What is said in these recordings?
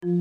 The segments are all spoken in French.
Coucou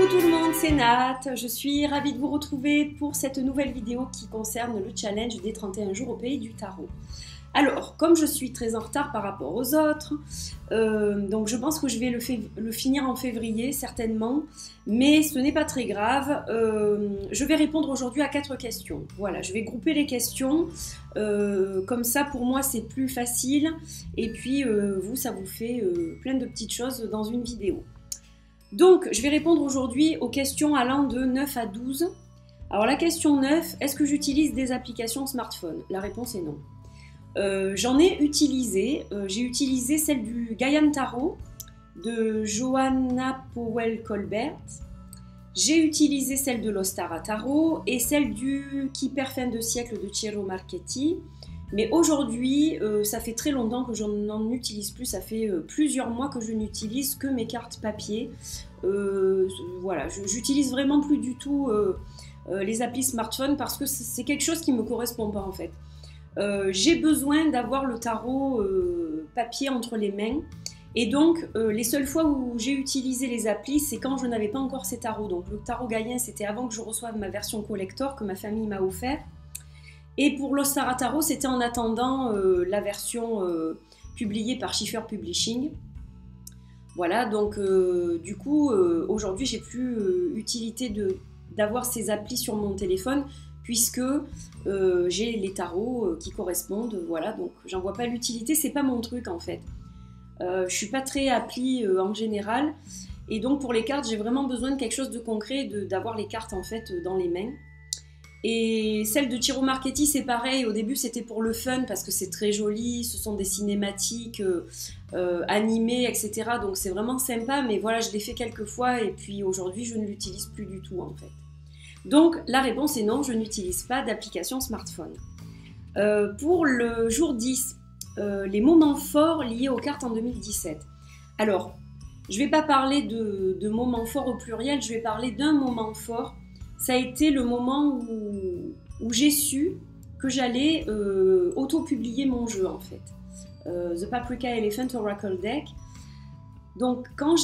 tout le monde, c'est Nat, je suis ravie de vous retrouver pour cette nouvelle vidéo qui concerne le challenge des 31 jours au pays du tarot. Alors, comme je suis très en retard par rapport aux autres, donc je pense que je vais le finir en février certainement, mais ce n'est pas très grave. Je vais répondre aujourd'hui à 4 questions. Voilà, je vais grouper les questions, comme ça pour moi c'est plus facile, et puis vous, ça vous fait plein de petites choses dans une vidéo. Donc, je vais répondre aujourd'hui aux questions allant de 9 à 12. Alors, la question 9, est-ce que j'utilise des applications smartphone? La réponse est non. J'en ai utilisé. J'ai utilisé celle du Gaian Tarot de Johanna Powell Colbert. J'ai utilisé celle de l'Ostara Tarot et celle du Keeper fin de siècle de Ciro Marchetti. Mais aujourd'hui, ça fait très longtemps que je n'en utilise plus, ça fait plusieurs mois que je n'utilise que mes cartes papier. Voilà, j'utilise vraiment plus du tout les applis smartphone parce que c'est quelque chose qui ne me correspond pas en fait. J'ai besoin d'avoir le tarot papier entre les mains. Et donc, les seules fois où j'ai utilisé les applis, c'est quand je n'avais pas encore ces tarots. Donc le tarot Gaian, c'était avant que je reçoive ma version collector que ma famille m'a offert. Et pour l'Ostara Tarot, c'était en attendant la version publiée par Schiffer Publishing. Voilà, donc du coup, aujourd'hui, j'ai plus utilité d'avoir ces applis sur mon téléphone puisque j'ai les tarots qui correspondent. Voilà, donc j'en vois pas l'utilité, c'est pas mon truc en fait. Je suis pas très appli en général. Et donc pour les cartes, j'ai vraiment besoin de quelque chose de concret, d'avoir les cartes en fait dans les mains. Et celle de Ciro Marchetti, c'est pareil, au début c'était pour le fun parce que c'est très joli, ce sont des cinématiques animées, etc. Donc c'est vraiment sympa, mais voilà, je l'ai fait quelques fois et puis aujourd'hui je ne l'utilise plus du tout en fait. Donc la réponse est non, je n'utilise pas d'application smartphone. Pour le jour 10, les moments forts liés aux cartes en 2017. Alors, je ne vais pas parler de moments forts au pluriel, je vais parler d'un moment fort. Ça a été le moment où j'ai su que j'allais auto-publier mon jeu en fait. The Paprika Elephant Oracle Deck. Donc quand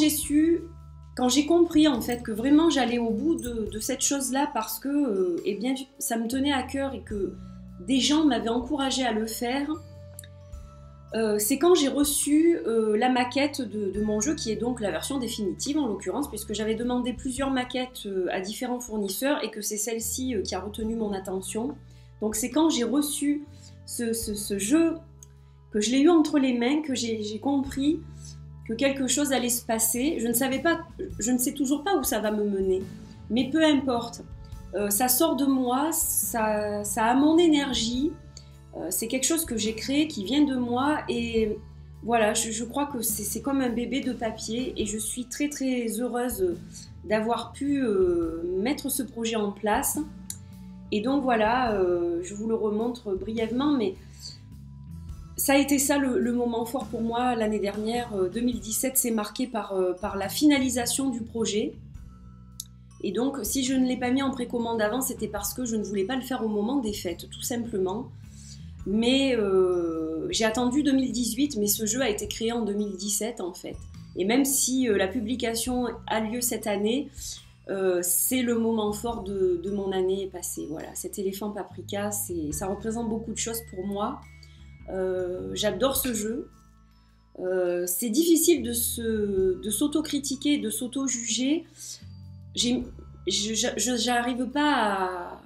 j'ai compris en fait que vraiment j'allais au bout de cette chose-là parce que eh bien, ça me tenait à cœur et que des gens m'avaient encouragé à le faire, c'est quand j'ai reçu la maquette de mon jeu, qui est donc la version définitive en l'occurrence, puisque j'avais demandé plusieurs maquettes à différents fournisseurs et que c'est celle-ci qui a retenu mon attention. Donc c'est quand j'ai reçu ce jeu, que je l'ai eu entre les mains, que j'ai compris que quelque chose allait se passer. Je ne sais toujours pas où ça va me mener, mais peu importe. Ça sort de moi, ça a mon énergie. C'est quelque chose que j'ai créé, qui vient de moi et voilà, je crois que c'est comme un bébé de papier et je suis très très heureuse d'avoir pu mettre ce projet en place. Et donc voilà, je vous le remontre brièvement, mais ça a été ça le moment fort pour moi l'année dernière. 2017 s'est marqué par la finalisation du projet. Et donc si je ne l'ai pas mis en précommande avant, c'était parce que je ne voulais pas le faire au moment des fêtes, tout simplement. Mais j'ai attendu 2018, mais ce jeu a été créé en 2017 en fait. Et même si la publication a lieu cette année, c'est le moment fort de mon année passée. Voilà, cet éléphant paprika, ça représente beaucoup de choses pour moi. J'adore ce jeu. C'est difficile de s'auto-critiquer, de s'auto-juger. J'arrive pas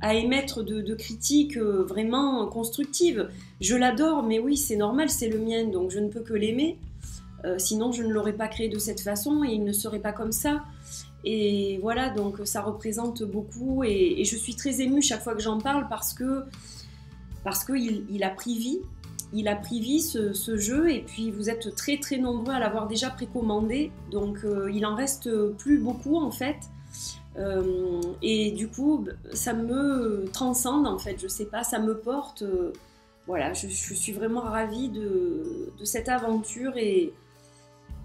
à émettre de critiques vraiment constructives. Je l'adore, mais oui, c'est normal, c'est le mien, donc je ne peux que l'aimer. Sinon, je ne l'aurais pas créé de cette façon et il ne serait pas comme ça. Et voilà, donc ça représente beaucoup et je suis très émue chaque fois que j'en parle parce qu'il a pris vie. Il a pris vie ce jeu et puis vous êtes très très nombreux à l'avoir déjà précommandé. Donc il en reste plus beaucoup en fait. Et du coup ça me transcende en fait, je sais pas, ça me porte, voilà, je suis vraiment ravie de cette aventure et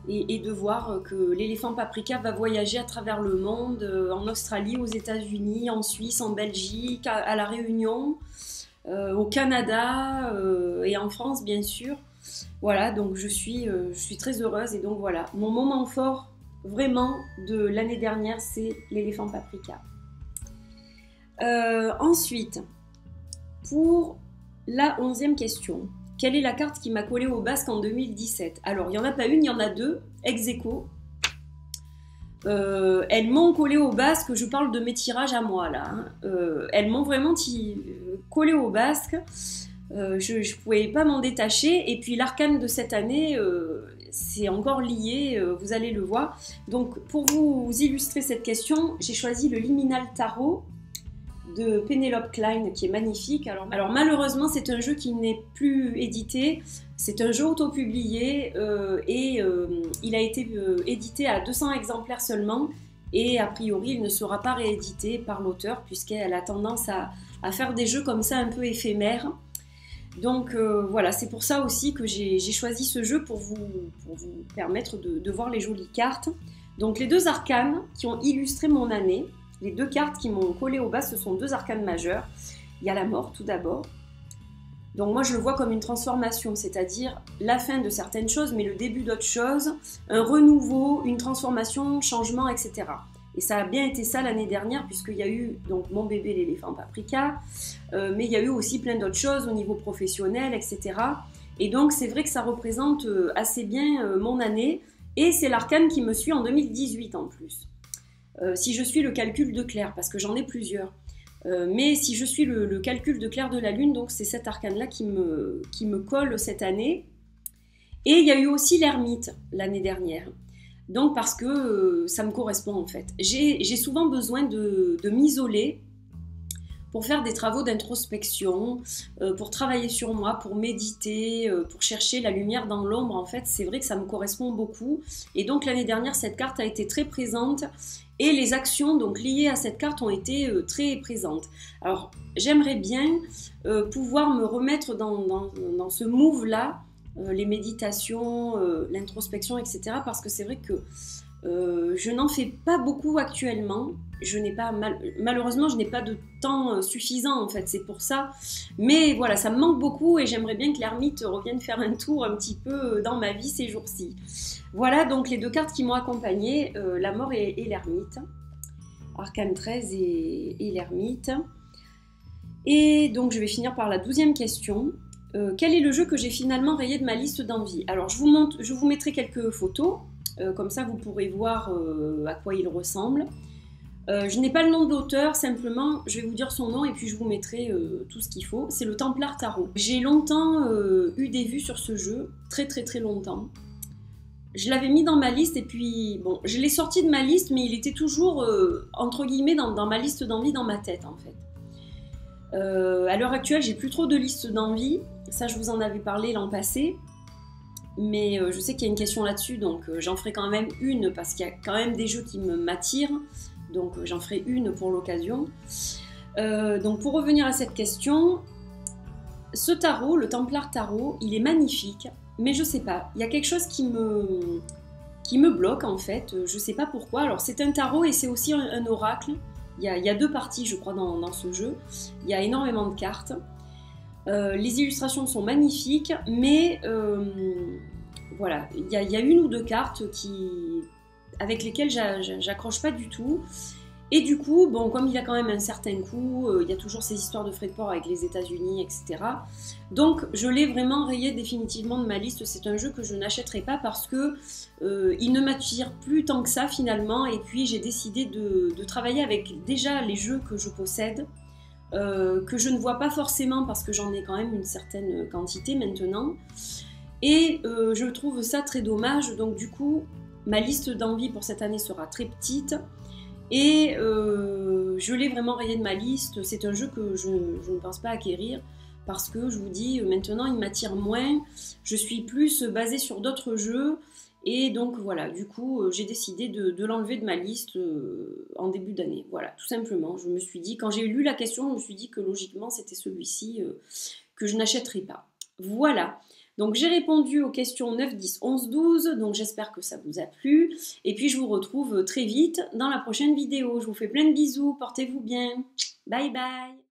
et de voir que l'éléphant paprika va voyager à travers le monde, en Australie, aux États-Unis, en Suisse, en Belgique, à La Réunion, au Canada et en France bien sûr. Voilà, donc je suis très heureuse et donc voilà, mon moment fort vraiment de l'année dernière, c'est l'éléphant paprika. Ensuite, pour la 11e question, quelle est la carte qui m'a collé au basque en 2017? Alors, il n'y en a pas une, il y en a deux, ex aequo. Elles m'ont collé au basque, je parle de mes tirages à moi là. Hein. Elles m'ont vraiment collé au basque. Je ne pouvais pas m'en détacher. Et puis l'arcane de cette année, c'est encore lié, vous allez le voir. Donc, pour vous illustrer cette question, j'ai choisi le Liminal Tarot de Penelope Klein qui est magnifique. Alors malheureusement c'est un jeu qui n'est plus édité, c'est un jeu autopublié et il a été édité à 200 exemplaires seulement et a priori il ne sera pas réédité par l'auteur puisqu'elle a tendance à faire des jeux comme ça un peu éphémères. Donc voilà, c'est pour ça aussi que j'ai choisi ce jeu pour vous permettre de voir les jolies cartes. Donc les deux arcanes qui ont illustré mon année. Les deux cartes qui m'ont collé au bas, ce sont deux arcanes majeures. Il y a la mort tout d'abord. Donc moi je le vois comme une transformation, c'est-à-dire la fin de certaines choses, mais le début d'autres choses, un renouveau, une transformation, changement, etc. Et ça a bien été ça l'année dernière, puisqu'il y a eu donc mon bébé l'éléphant paprika, mais il y a eu aussi plein d'autres choses au niveau professionnel, etc. Et donc c'est vrai que ça représente assez bien mon année, et c'est l'arcane qui me suit en 2018 en plus. Si je suis le calcul de Claire, parce que j'en ai plusieurs. Mais si je suis le calcul de Claire de la Lune, donc c'est cet arcane-là qui me colle cette année. Et il y a eu aussi l'ermite l'année dernière. Donc parce que ça me correspond en fait. J'ai souvent besoin de m'isoler pour faire des travaux d'introspection, pour travailler sur moi, pour méditer, pour chercher la lumière dans l'ombre. En fait, c'est vrai que ça me correspond beaucoup. Et donc l'année dernière, cette carte a été très présente et les actions donc liées à cette carte ont été très présentes. Alors, j'aimerais bien pouvoir me remettre dans ce move-là, les méditations, l'introspection, etc. Parce que c'est vrai que je n'en fais pas beaucoup actuellement. Malheureusement, je n'ai pas de temps suffisant en fait, c'est pour ça. Mais voilà, ça me manque beaucoup et j'aimerais bien que l'ermite revienne faire un tour un petit peu dans ma vie ces jours-ci. Voilà donc les deux cartes qui m'ont accompagnée, la mort et l'ermite. Arcane 13 et l'ermite. Et donc je vais finir par la 12e question. Quel est le jeu que j'ai finalement rayé de ma liste d'envie? Alors je vous mettrai quelques photos. Comme ça vous pourrez voir à quoi il ressemble. Je n'ai pas le nom de l'auteur, simplement je vais vous dire son nom et puis je vous mettrai tout ce qu'il faut. C'est le Templar Tarot. J'ai longtemps eu des vues sur ce jeu, très longtemps. Je l'avais mis dans ma liste et puis bon, je l'ai sorti de ma liste mais il était toujours entre guillemets dans ma liste d'envie dans ma tête en fait. À l'heure actuelle j'ai plus trop de liste d'envie, ça je vous en avais parlé l'an passé. Mais je sais qu'il y a une question là-dessus, donc j'en ferai quand même une parce qu'il y a quand même des jeux qui m'attirent, donc j'en ferai une pour l'occasion. Donc pour revenir à cette question, ce tarot, le Templar Tarot, il est magnifique, mais je sais pas, il y a quelque chose qui me bloque en fait, je sais pas pourquoi. Alors c'est un tarot et c'est aussi un oracle, il y a deux parties je crois dans ce jeu, il y a énormément de cartes. Les illustrations sont magnifiques, mais voilà, il y a une ou deux cartes avec lesquelles j'accroche pas du tout. Et du coup, bon, comme il y a quand même un certain coût, il y a toujours ces histoires de frais de port avec les États-Unis, etc. Donc, je l'ai vraiment rayé définitivement de ma liste. C'est un jeu que je n'achèterai pas parce que il ne m'attire plus tant que ça finalement. Et puis, j'ai décidé de travailler avec déjà les jeux que je possède. Que je ne vois pas forcément parce que j'en ai quand même une certaine quantité maintenant et je trouve ça très dommage. Donc du coup ma liste d'envie pour cette année sera très petite et je l'ai vraiment rayé de ma liste. C'est un jeu que je ne pense pas acquérir parce que je vous dis maintenant il m'attire moins, je suis plus basée sur d'autres jeux. Et donc voilà, du coup, j'ai décidé de l'enlever de ma liste en début d'année. Voilà, tout simplement. Je me suis dit, quand j'ai lu la question, je me suis dit que logiquement, c'était celui-ci que je n'achèterais pas. Voilà. Donc j'ai répondu aux questions 9, 10, 11, 12, donc j'espère que ça vous a plu. Et puis je vous retrouve très vite dans la prochaine vidéo. Je vous fais plein de bisous, portez-vous bien. Bye bye.